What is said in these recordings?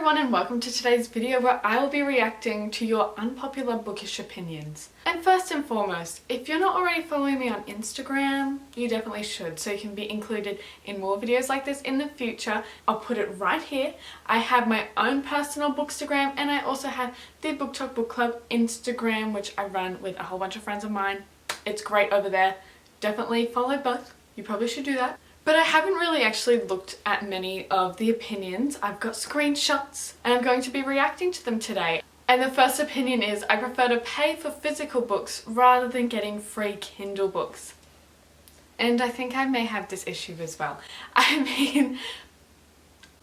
everyone and welcome to today's video where I will be reacting to your unpopular bookish opinions. And first and foremost, if you're not already following me on Instagram, you definitely should so you can be included in more videos like this in the future. I'll put it right here. I have my own personal bookstagram and I also have the Book Talk Book Club Instagram, which I run with a whole bunch of friends of mine. It's great over there. Definitely follow both. You probably should do that. But I haven't really actually looked at many of the opinions. I've got screenshots and I'm going to be reacting to them today. And the first opinion is I prefer to pay for physical books rather than getting free Kindle books. And I think I may have this issue as well. I mean,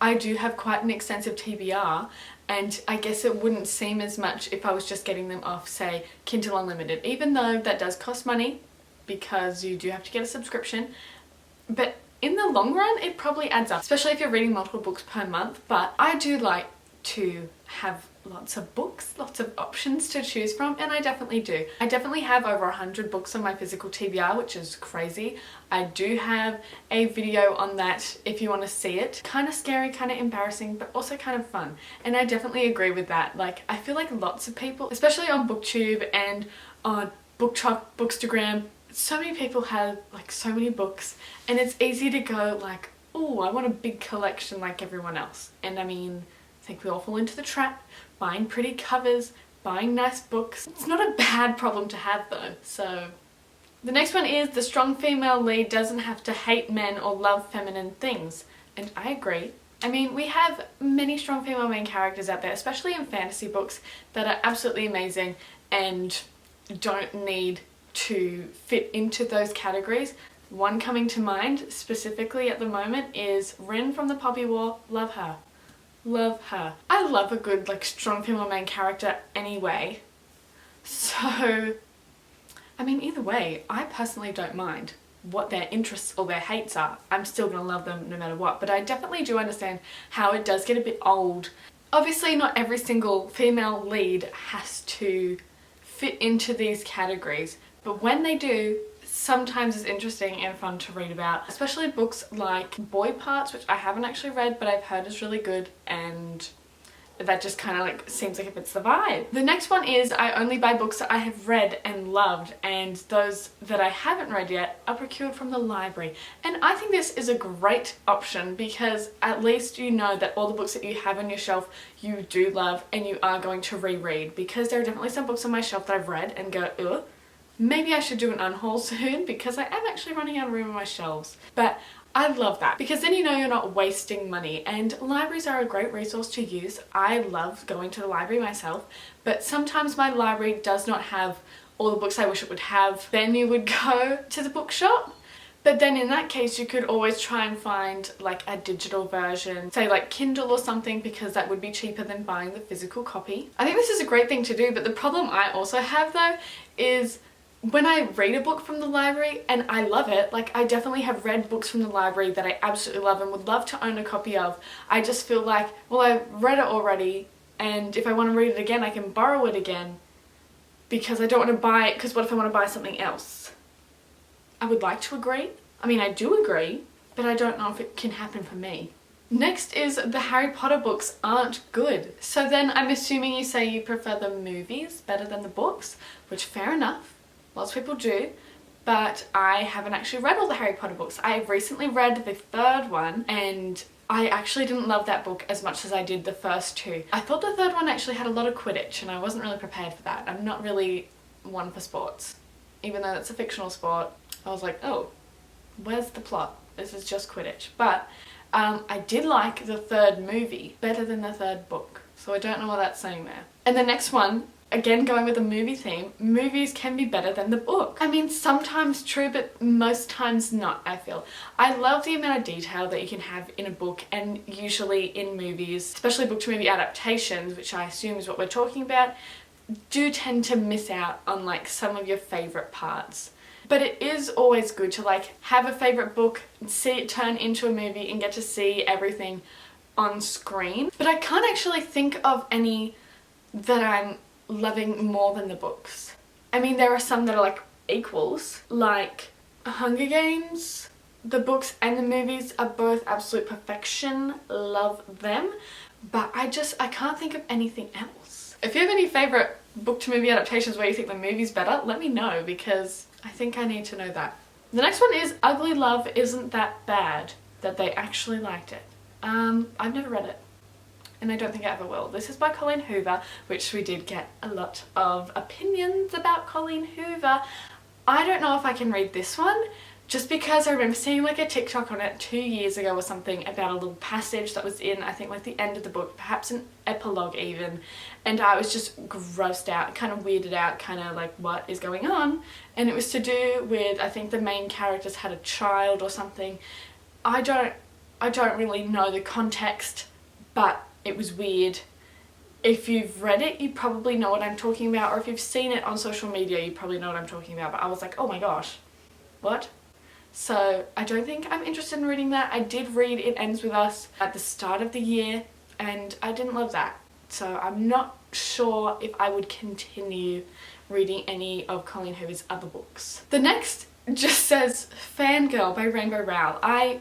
I do have quite an extensive TBR and I guess it wouldn't seem as much if I was just getting them off, say, Kindle Unlimited, even though that does cost money because you do have to get a subscription. But in the long run, it probably adds up, especially if you're reading multiple books per month. But I do like to have lots of books, lots of options to choose from, and I definitely do. I definitely have over 100 books on my physical TBR, which is crazy. I do have a video on that if you want to see it. Kind of scary, kind of embarrassing, but also kind of fun. And I definitely agree with that. Like, I feel like lots of people, especially on BookTube and on Book Talk, Bookstagram, so many people have like so many books and it's easy to go like, oh, I want a big collection like everyone else. And I mean, I think we all fall into the trap, buying pretty covers, buying nice books. It's not a bad problem to have though. So the next one is the strong female lead doesn't have to hate men or love feminine things. And I agree. I mean, we have many strong female main characters out there, especially in fantasy books, that are absolutely amazing and don't need to fit into those categories. One coming to mind specifically at the moment is Rin from the Poppy War. Love her. Love her. I love a good like strong female main character anyway. So, I mean, either way, I personally don't mind what their interests or their hates are. I'm still gonna love them no matter what, but I definitely do understand how it does get a bit old. Obviously not every single female lead has to fit into these categories, but when they do, sometimes it's interesting and fun to read about, especially books like Boy Parts, which I haven't actually read but I've heard is really good, and that just kind of like seems like it fits the vibe. The next one is I only buy books that I have read and loved, and those that I haven't read yet are procured from the library. And I think this is a great option because at least you know that all the books that you have on your shelf you do love and you are going to reread, because there are definitely some books on my shelf that I've read and go, ugh. Maybe I should do an unhaul soon because I am actually running out of room on my shelves. But I love that because then you know you're not wasting money, and libraries are a great resource to use. I love going to the library myself, but sometimes my library does not have all the books I wish it would have. Then you would go to the bookshop. But then in that case, you could always try and find like a digital version, say like Kindle or something, because that would be cheaper than buying the physical copy. I think this is a great thing to do, but the problem I also have though is when I read a book from the library and I love it, like I definitely have read books from the library that I absolutely love and would love to own a copy of. I just feel like, well, I've read it already, and if I want to read it again, I can borrow it again because I don't want to buy it, because what if I want to buy something else? I would like to agree. I mean, I do agree, but I don't know if it can happen for me. Next is the Harry Potter books aren't good. So then I'm assuming you say you prefer the movies better than the books, which fair enough. Lots of people do, but I haven't actually read all the Harry Potter books. I recently read the third one and I actually didn't love that book as much as I did the first two. I thought the third one actually had a lot of Quidditch and I wasn't really prepared for that. I'm not really one for sports. Even though it's a fictional sport, I was like, oh, where's the plot? This is just Quidditch. But I did like the third movie better than the third book. So I don't know what that's saying there. And the next one, again going with the movie theme, movies can be better than the book. I mean, sometimes true, but most times not, I feel. I love the amount of detail that you can have in a book, and usually in movies, especially book to movie adaptations, which I assume is what we're talking about, do tend to miss out on like some of your favourite parts. But it is always good to like have a favourite book, see it turn into a movie and get to see everything on screen. But I can't actually think of any that I'm loving more than the books. I mean, there are some that are like equals, like Hunger Games. The books and the movies are both absolute perfection, love them, but I can't think of anything else. If you have any favourite book to movie adaptations where you think the movie's better, let me know, because I think I need to know that. The next one is Ugly Love Isn't That Bad, that they actually liked it. I've never read it, and I don't think I ever will. This is by Colleen Hoover, which we did get a lot of opinions about Colleen Hoover. I don't know if I can read this one, just because I remember seeing like a TikTok on it 2 years ago or something about a little passage that was in, I think, like the end of the book, perhaps an epilogue even, and I was just grossed out, kind of weirded out, kind of like, what is going on? And it was to do with, I think the main characters had a child or something. I don't really know the context, but it was weird. If you've read it, you probably know what I'm talking about, or if you've seen it on social media, you probably know what I'm talking about, but I was like, oh my gosh, what? So I don't think I'm interested in reading that. I did read It Ends With Us at the start of the year, and I didn't love that. So I'm not sure if I would continue reading any of Colleen Hoover's other books. The next just says Fangirl by Rainbow Rowell. I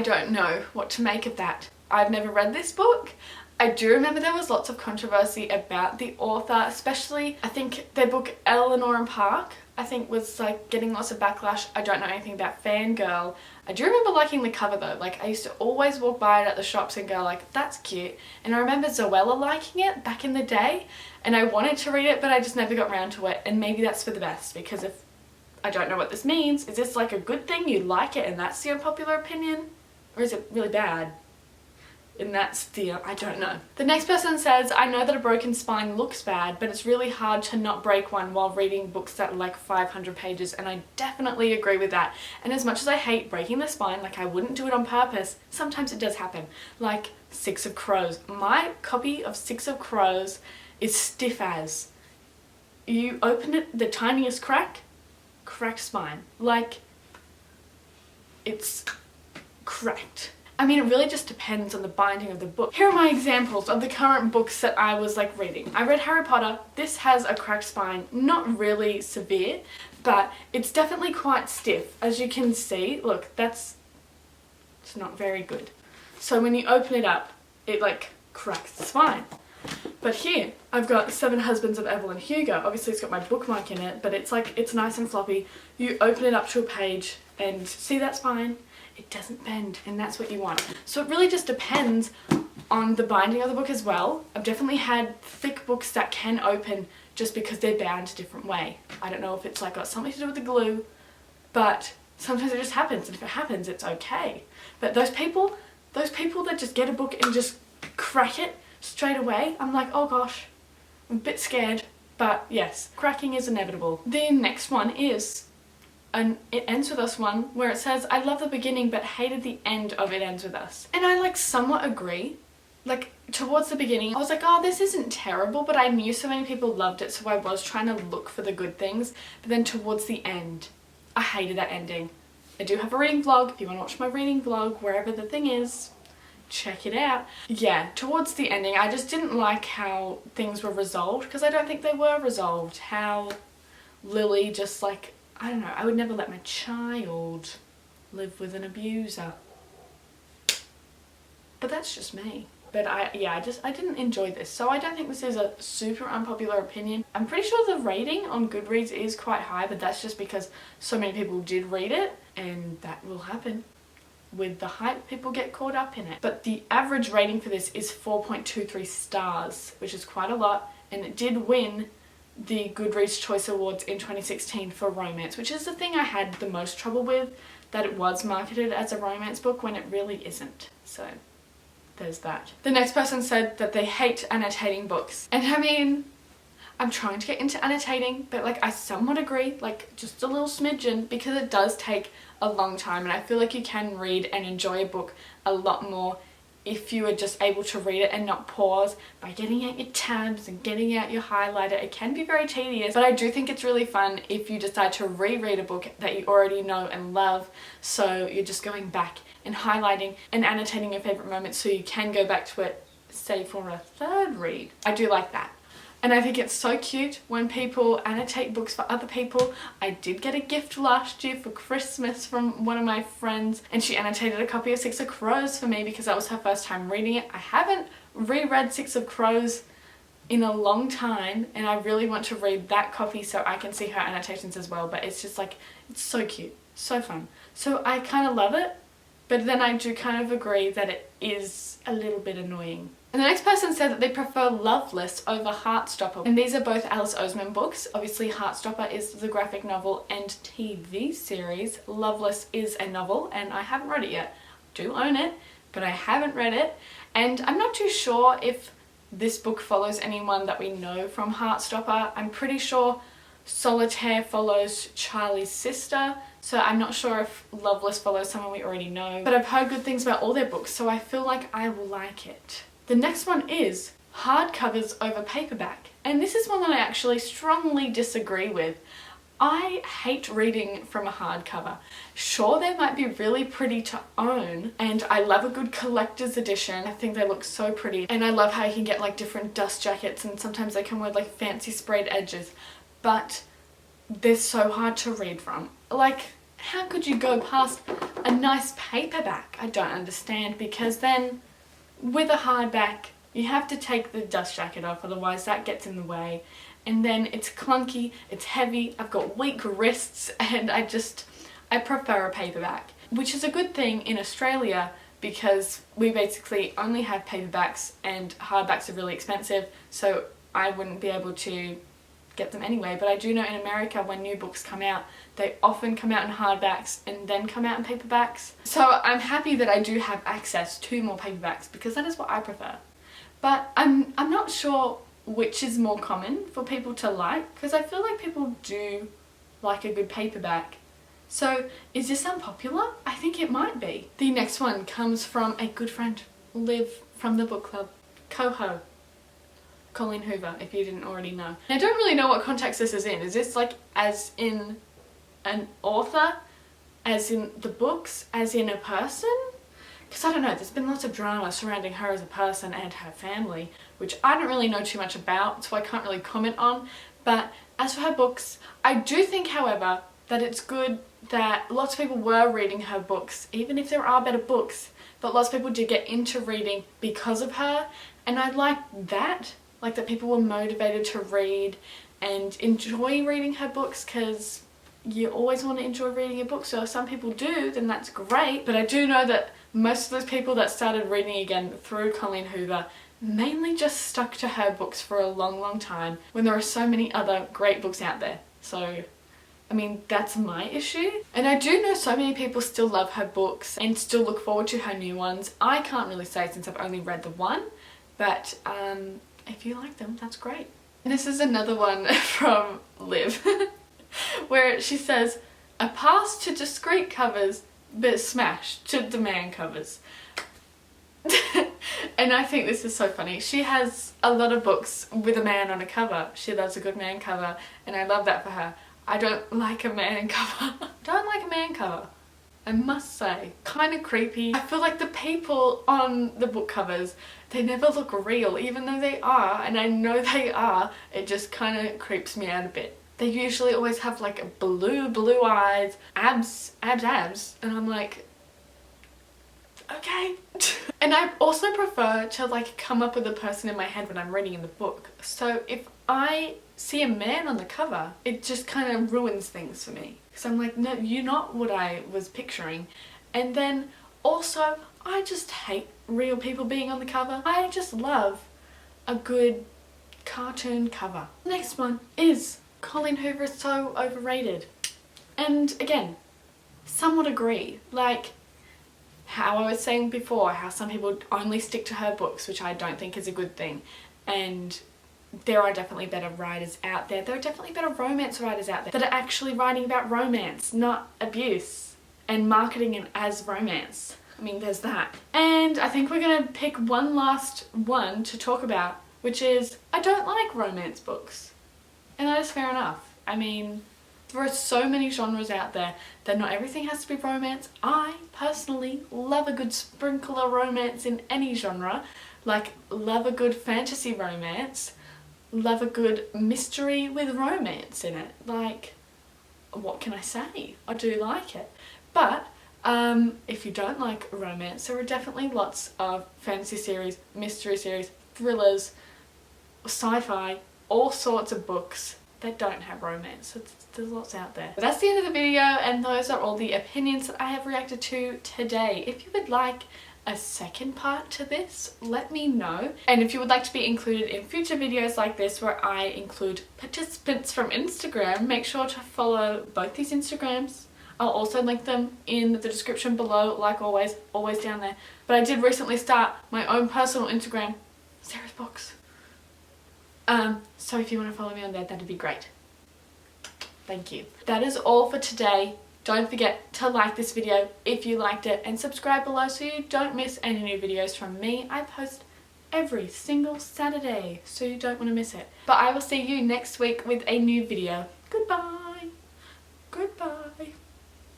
don't know what to make of that. I've never read this book. I do remember there was lots of controversy about the author, especially I think their book Eleanor and Park, I think, was like getting lots of backlash. I don't know anything about Fangirl. I do remember liking the cover though. Like, I used to always walk by it at the shops and go like, that's cute. And I remember Zoella liking it back in the day, and I wanted to read it, but I just never got around to it. And maybe that's for the best, because if I don't know what this means, is this like a good thing? You like it and that's the unpopular opinion? Or is it really bad? And that's the, I don't know. The next person says, I know that a broken spine looks bad, but it's really hard to not break one while reading books that are like 500 pages, and I definitely agree with that. And as much as I hate breaking the spine, like I wouldn't do it on purpose, sometimes it does happen. Like Six of Crows. My copy of Six of Crows is stiff as. You open it, the tiniest crack, cracked spine. Like, it's cracked. I mean, it really just depends on the binding of the book. Here are my examples of the current books that I was like reading. I read Harry Potter. This has a cracked spine, not really severe, but it's definitely quite stiff. As you can see, look, it's not very good. So when you open it up, it like cracks the spine. But here, I've got Seven Husbands of Evelyn Hugo. Obviously it's got my bookmark in it, but it's like, it's nice and floppy. You open it up to a page and see that spine? It doesn't bend, and that's what you want. So it really just depends on the binding of the book as well. I've definitely had thick books that can open just because they're bound a different way. I don't know if it's like got something to do with the glue, but sometimes it just happens, and if it happens, it's okay. But those people that just get a book and just crack it straight away, I'm like, oh gosh, I'm a bit scared. But yes, cracking is inevitable. The next one is It Ends With Us one, where it says, I love the beginning but hated the end of It Ends With Us. And I like somewhat agree. Like, towards the beginning, I was like, oh, this isn't terrible, but I knew so many people loved it, so I was trying to look for the good things. But then towards the end, I hated that ending. I do have a reading vlog. If you want to watch my reading vlog, wherever the thing is, check it out. Yeah, towards the ending, I just didn't like how things were resolved, because I don't think they were resolved. How Lily just like, I don't know, I would never let my child live with an abuser. But that's just me. But I didn't enjoy this. So I don't think this is a super unpopular opinion. I'm pretty sure the rating on Goodreads is quite high, but that's just because so many people did read it, and that will happen. With the hype, people get caught up in it. But the average rating for this is 4.23 stars, which is quite a lot, and it did win the Goodreads Choice Awards in 2016 for romance, which is the thing I had the most trouble with, that it was marketed as a romance book when it really isn't. So there's that. The next person said that they hate annotating books. And I mean, I'm trying to get into annotating, but like I somewhat agree, like just a little smidgen, because it does take a long time, and I feel like you can read and enjoy a book a lot more if you are just able to read it and not pause by getting out your tabs and getting out your highlighter. It can be very tedious, but I do think it's really fun if you decide to reread a book that you already know and love, so you're just going back and highlighting and annotating your favourite moments so you can go back to it, say, for a third read. I do like that. And I think it's so cute when people annotate books for other people. I did get a gift last year for Christmas from one of my friends, and she annotated a copy of Six of Crows for me because that was her first time reading it. I haven't reread Six of Crows in a long time, and I really want to read that copy so I can see her annotations as well, but it's just like, it's so cute, so fun. So I kind of love it, but then I do kind of agree that it is a little bit annoying. And the next person said that they prefer Loveless over Heartstopper. And these are both Alice Oseman books. Obviously Heartstopper is the graphic novel and TV series. Loveless is a novel, and I haven't read it yet. I do own it, but I haven't read it. And I'm not too sure if this book follows anyone that we know from Heartstopper. I'm pretty sure Solitaire follows Charlie's sister, so I'm not sure if Loveless follows someone we already know. But I've heard good things about all their books, so I feel like I will like it. The next one is hardcovers over paperback. And this is one that I actually strongly disagree with. I hate reading from a hardcover. Sure, they might be really pretty to own, and I love a good collector's edition. I think they look so pretty, and I love how you can get like different dust jackets, and sometimes they come with like fancy sprayed edges, but they're so hard to read from. Like, how could you go past a nice paperback? I don't understand, because then with a hardback, you have to take the dust jacket off, otherwise that gets in the way. And then it's clunky, it's heavy, I've got weak wrists, and I prefer a paperback. Which is a good thing in Australia, because we basically only have paperbacks and hardbacks are really expensive, so I wouldn't be able to get them anyway. But I do know in America, when new books come out, they often come out in hardbacks and then come out in paperbacks. So I'm happy that I do have access to more paperbacks, because that is what I prefer. But I'm not sure which is more common for people to like, because I feel like people do like a good paperback. So is this unpopular? I think it might be. The next one comes from a good friend, Liv from the book club, Coho. Colleen Hoover, if you didn't already know. I don't really know what context this is in. Is this like as in an author, as in the books, as in a person? Because I don't know, there's been lots of drama surrounding her as a person and her family, which I don't really know too much about, so I can't really comment on. But as for her books, I do think, however, that it's good that lots of people were reading her books, even if there are better books, but lots of people did get into reading because of her, and I like that. Like that people were motivated to read and enjoy reading her books, because you always want to enjoy reading a book. So if some people do, then that's great. But I do know that most of those people that started reading again through Colleen Hoover mainly just stuck to her books for a long, long time when there are so many other great books out there. So, I mean, that's my issue. And I do know so many people still love her books and still look forward to her new ones. I can't really say since I've only read the one, but if you like them, that's great. And this is another one from Liv, where she says, a pass to discreet covers, but smash to demand covers. And I think this is so funny. She has a lot of books with a man on a cover. She loves a good man cover, and I love that for her. I don't like a man cover. Don't like a man cover, I must say. Kind of creepy. I feel like the people on the book covers, they never look real, even though they are, and I know they are. It just kind of creeps me out a bit. They usually always have like blue eyes, abs, and I'm like, okay. And I also prefer to like come up with a person in my head when I'm reading in the book. So if I see a man on the cover, it just kind of ruins things for me. Because I'm like, no, you're not what I was picturing. And then also, I just hate real people being on the cover. I just love a good cartoon cover. Next one is Colleen Hoover is so overrated. And again, somewhat agree. Like how I was saying before, how some people only stick to her books, which I don't think is a good thing. And there are definitely better writers out there. There are definitely better romance writers out there that are actually writing about romance, not abuse, and marketing it as romance. I mean, there's that. And I think we're gonna pick one last one to talk about, which is, I don't like romance books. And that is fair enough. I mean, there are so many genres out there that not everything has to be romance. I personally love a good sprinkle of romance in any genre. Like, love a good fantasy romance. love a good mystery with romance in it. Like, what can I say? I do like it. But if you don't like romance, there are definitely lots of fantasy series, mystery series, thrillers, sci-fi, all sorts of books that don't have romance. So there's lots out there. But that's the end of the video, and those are all the opinions that I have reacted to today. If you would like a second part to this, let me know. And if you would like to be included in future videos like this where I include participants from Instagram, make sure to follow both these Instagrams. I'll also link them in the description below, like always down there. But I did recently start my own personal Instagram, Sarah's Books. So if you want to follow me on there, that'd be great. Thank you. That is all for today. Don't forget to like this video if you liked it, and subscribe below so you don't miss any new videos from me. I post every single Saturday, so you don't want to miss it. But I will see you next week with a new video. Goodbye. Goodbye.